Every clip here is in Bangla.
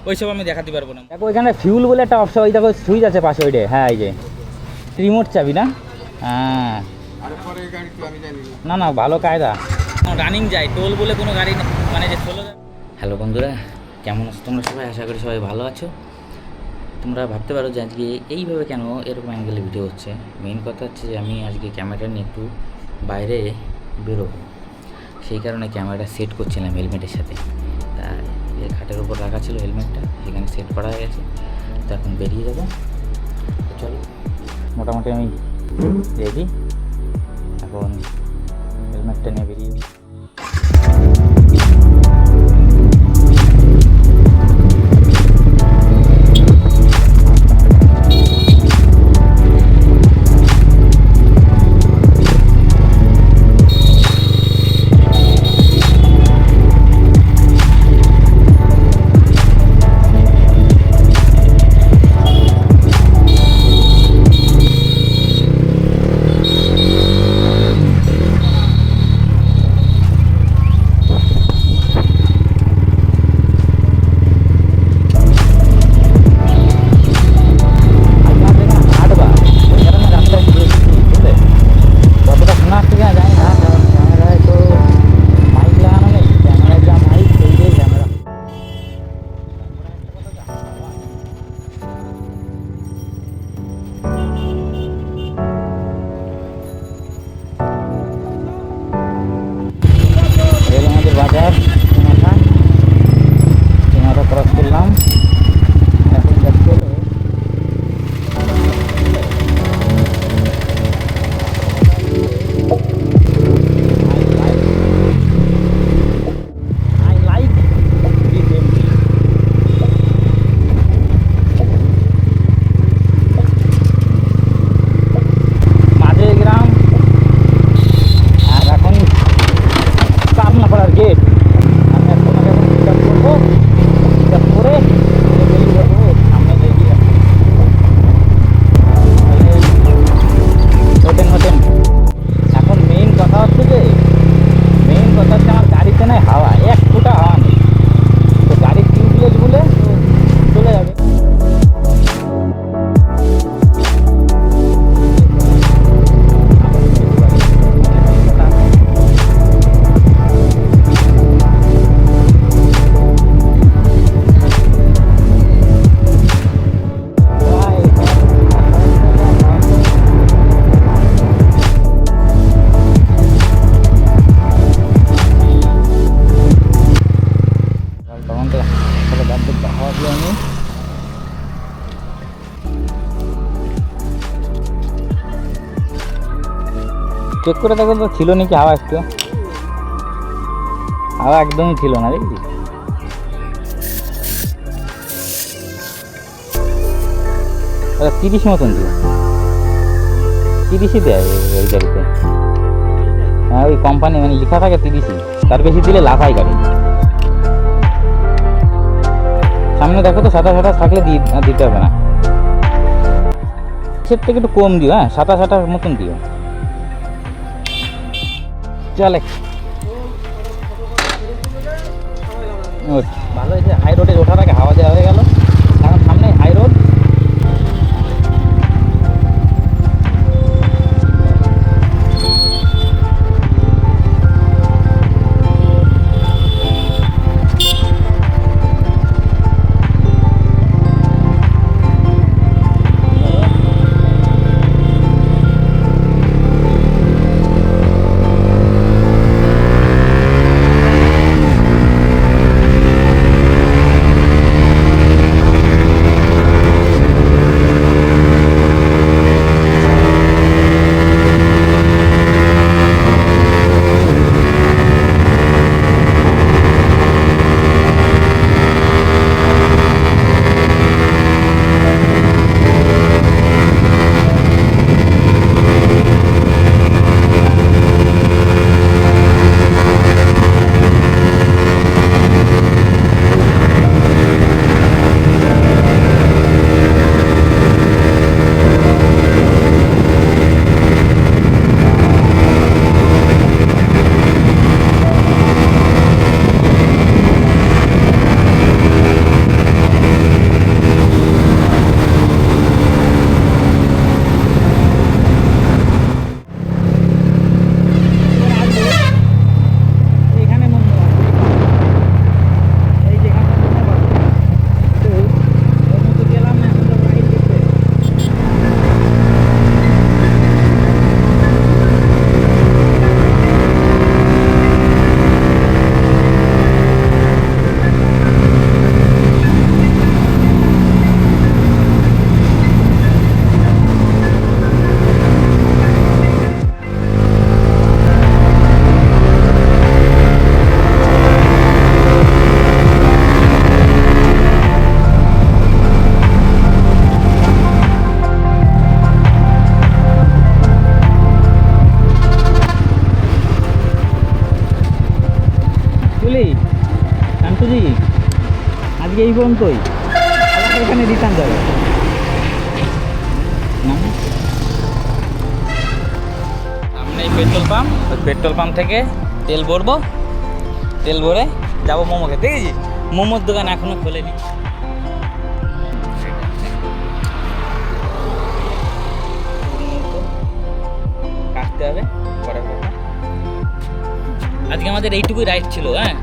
ওইসব আমি দেখাতে পারবো না। দেখো এখানে ফিউল বলে একটা অপশন, ওই দেখো সুইচ আছে পাশে ওইটে, হ্যাঁ এই যে রিমোট চাবি না, হ্যাঁ না না ভালো কায়দা, রানিং যায়, টোল বলে কোনো গাড়ি মানে যে টোল। হ্যালো বন্ধুরা, কেমন আছো তোমরা সবাই? আশা করি সবাই ভালো আছো। তোমরা ভাবতে পারো যে আজকে এইভাবে কেন এরকম অ্যাঙ্গেলে ভিডিও হচ্ছে। মেইন কথা হচ্ছে যে আমি আজকে ক্যামেরাটা নিয়ে একটু বাইরে বেরোবো, সেই কারণে ক্যামেরাটা সেট করছিলাম হেলমেটের সাথে। তা যে খাটের উপর রাখা ছিল হেলমেটটা, সেখানে সেট করা হয়ে গেছে। তো এখন বেরিয়ে যাবো, চলো মোটামুটি আমি রেডি। এখন হেলমেটটা নিয়ে বেরিয়ে যাবো। চেক করে দেখো তো ছিল নাকি হাওয়া, একটু হাওয়া একদমই ছিল না, দেখছি 30 মতন ছিল, 30ই দেয় ওই গাড়িতে। হ্যাঁ ওই কোম্পানি মানে লেখা থাকে 30ই, তার বেশি দিলে লাফাই গাড়ি। সামনে দেখো তো 27 থাকলে দিতে হবে না, সেট থেকে একটু কম দিও, হ্যাঁ 27 মতন দিও। চলে ভালো হয়েছে, হাই রোডে ওঠার আগে হাওয়া দেওয়া হয়ে গেল, কারণ সামনে হাই রোড। আজকে এই পর্যন্তই, আবার এখানে রিটার্ন যাবে না। সামনে পেট্রোল পাম্প, ওই পেট্রোল পাম্প থেকে তেল ভরবো, তেল ভরে যাবো মোমো খেতে। দেখেছি মোমোর দোকান এখনো খোলেনি। কাটতে হবে পরের কথা। আজকে আমাদের এইটুকুই রাইড ছিল। হ্যাঁ,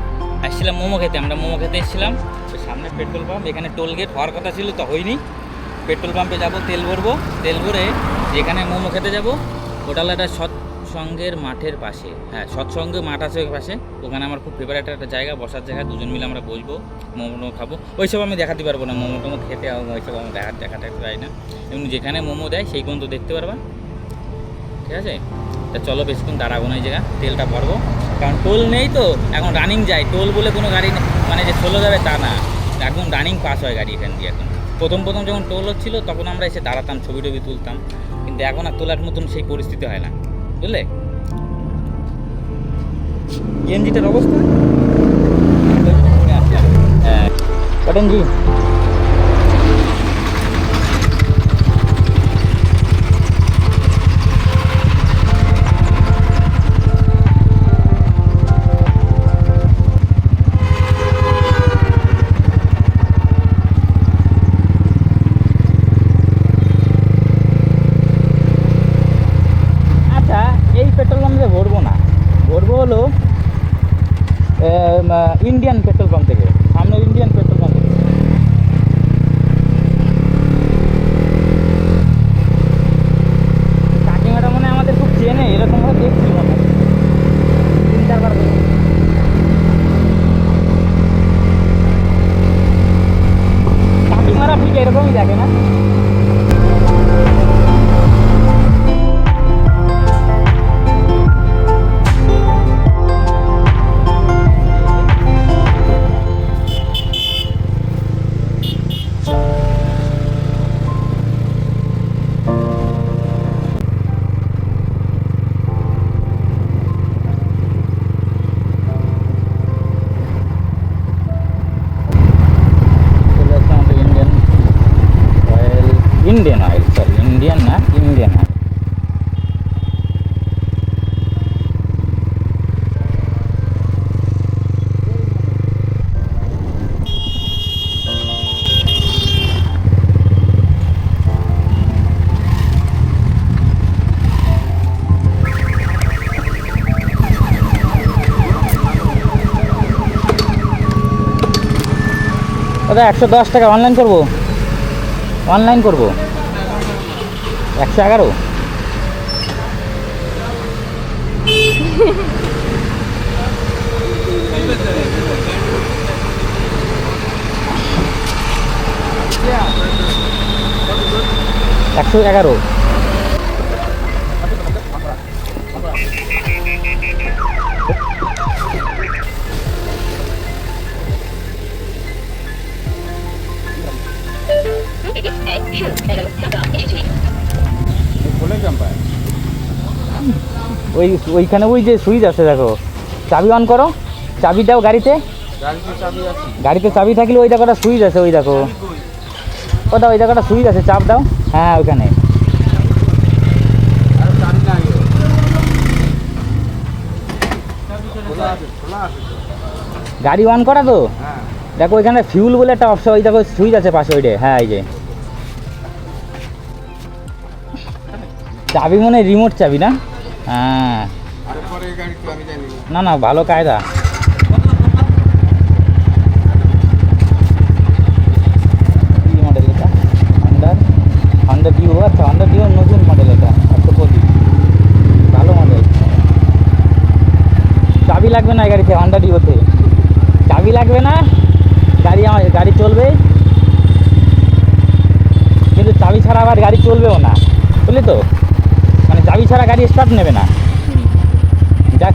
আসছিলাম মোমো খেতে, আমরা মোমো খেতে এসেছিলাম। তো সামনে পেট্রোল পাম্প, এখানে টোল গেট হওয়ার কথা ছিল তো হয়নি। পেট্রোল পাম্পে যাব, তেল ভরবো, তেল ভরে যেখানে মোমো খেতে যাব ওটা হলো একটা সৎসঙ্গের মাঠের পাশে। হ্যাঁ, সৎসঙ্গ মাঠ আছে ওই পাশে, ওখানে আমার খুব ফেভারিট একটা জায়গা, বসার জায়গা, দুজন মিলে আমরা বসবো, মোমো খাবো। ওইসব আমি দেখাতে পারবো না, মোমো টোমো খেতে ওইসব আমি দেখাতে পারি না। এমনি যেখানে মোমো দেয় সেই পর্যন্ত দেখতে পারবা, ঠিক আছে? তা চলো, বেশিক্ষণ দাঁড়াবো না এই জায়গা, তেলটা ভরবো, কারণ টোল নেই তো এখন, রানিং যায়। টোল বলে কোনো গাড়ি মানে যে ষোলো যাবে তা না, এখন রানিং পাস হয় গাড়ি এখান দিয়ে। এখন প্রথম যখন টোল হচ্ছিলো তখন আমরা এসে দাঁড়াতাম, ছবি টবি তুলতাম, কিন্তু এখন আর তোলার মতন সেই পরিস্থিতি হয় না, বুঝলে? গেঞ্জিটার অবস্থা হ্যাঁ পটেনজি। ইন্ডিয়ান পেট্রোল পাম্প থেকে, সামনে ইন্ডিয়ান পেট্রোল পাম্প থেকে। কাকিমাটা মনে হয় আমাদের খুব চেনে, এরকম ভাবে দেখছি মনে হয় 3-4 বার। কাকিমারা ঠিক এরকমই দেখে না? इंडियन ऑयल, सॉरी इंडियन ना, इंडियन ऑयल। দাদা 110 টাকা অনলাইন করবো, অনলাইন করবো 111। একশো 11। ওইখানে ওই যে সুইচ আছে দেখো, চাবি অন করো, চাবি দাও গাড়িতে, গাড়িতে চাবি থাকলে ওই দেখো সুইচ আছে, ওই দেখো কোথাও ওই জায়গাটা সুইচ আছে, চাপ দাও। হ্যাঁ ওইখানে গাড়ি অন করা তো, দেখো ওইখানে ফিউল বলে একটা অপশন, ওই দেখো সুইচ আছে পাশে ওইটা। হ্যাঁ এই যে চাবি মনে হয় রিমোট চাবি না? হ্যাঁ না না, ভালো কায়দা। কি মডেল এটা? Honda deo. আচ্ছা হন্ডা ডিও নতুন মডেল, এটা 125, ভালো মডেল। চাবি লাগবে না গাড়িতে, হন্ডা ডিওতে চাবি লাগবে না, গাড়ি চলবে, কিন্তু চাবি ছাড়া আবার গাড়ি চলবেও না, বুঝলি তো? মানে চাবি ছাড়া গাড়ি স্টার্ট নেবে না। যাক,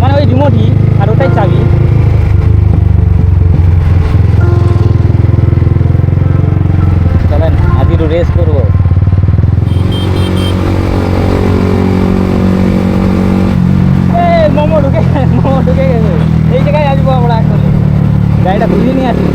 মানে ওই রিমোটই আর ওটাই চাবি। চলেন আজ একটু রেস করবো। মোমো ঢুকে গেছে এই জায়গায়। গাড়িটা ঘুরিয়ে নিয়ে আসি।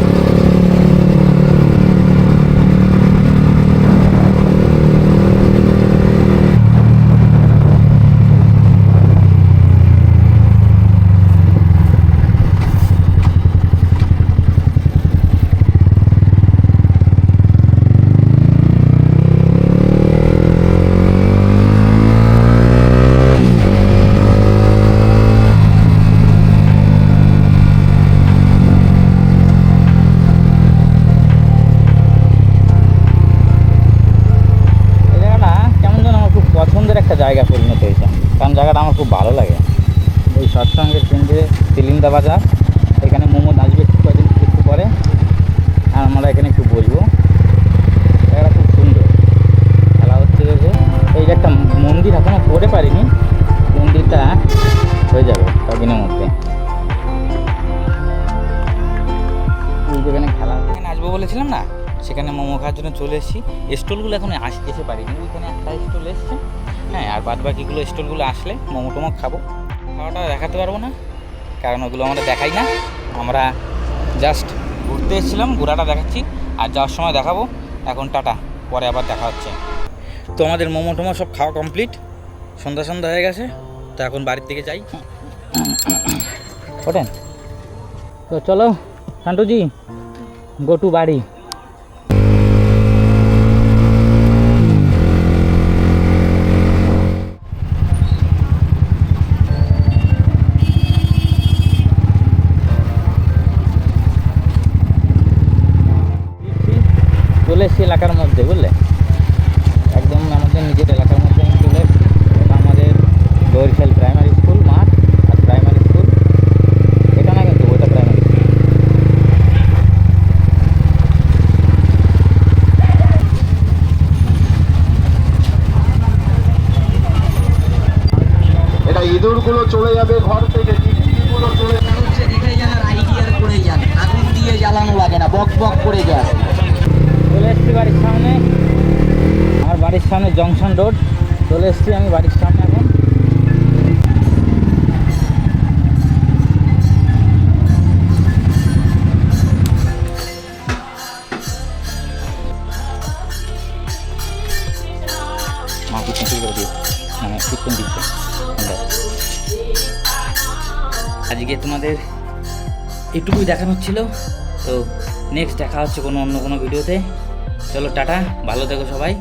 জায়গা পরিণত হয়েছে, কারণ জায়গাটা আমার খুব ভালো লাগে। ওই সৎসঙ্গের কেন্দ্রে তিলিন্দা বাজার, এখানে মোমো আসবে একটু কদিন একটু পরে, আর আমরা এখানে একটু বসবো। জায়গাটা খুব সুন্দর। খেলা হচ্ছে যে এই যে একটা মন্দির এখনও করে পারিনি, মন্দিরটা হয়ে যাবে কদিনের মধ্যে। যেখানে খেলা এখানে আসবো বলেছিলাম না, সেখানে মোমো খাওয়ার জন্য চলে এসেছি। স্টলগুলো এখন এসে পারিনি, ওইখানে একটা স্টল এসছে, হ্যাঁ, আর বাদ বাকিগুলো স্টলগুলো আসলে মোমো টোমো খাবো। খাওয়াটা দেখাতে পারবো না, কারণ ওগুলো আমরা দেখাই না, আমরা জাস্ট ঘুরতে এসেছিলাম, ঘোরাটা দেখাচ্ছি, আর যাওয়ার সময় দেখাবো। এখন টাটা, পরে আবার দেখা হচ্ছে। তো আমাদের মোমো টোমো সব খাওয়া কমপ্লিট, সন্ধ্যা হয়ে গেছে, তো এখন বাড়ির দিকে যাই। ওঠেন তো, চলো শান্টুজি, গো টু বাড়ি। চলে এসছি এলাকার মধ্যে, বুঝলে, একদম আমাদের নিজের এলাকার মধ্যে আমি চলে এসছি। এটা আমাদের বরিশাল প্রাইমারি স্কুল মাঠ, আর প্রাইমারি স্কুল এটা না, কিন্তু ওইটা প্রাইমারি স্কুল। এটা ইঁদুরগুলো চলে যাবে ঘর থেকে, টিকটিকিগুলো চলে যাবে। এখানে যেন আইডিয়ার করে যান, আগুন দিয়ে জ্বালানো লাগে না, বক বক করে যায়। চলে এসছি বাড়ির সামনে, আমার বাড়ির সামনে জংশন রোড। চলে এসছি আমি বাড়ির সামনে এখন। মা কীর্তন শুরু করে দিয়েছে, মানে কীর্তন দিচ্ছে। আজকে তোমাদের এটুকুই দেখানো ছিল, তো নেক্সট দেখা হচ্ছে অন্য কোনো ভিডিওতে। চলো টাটা, ভালো থেকো সবাই।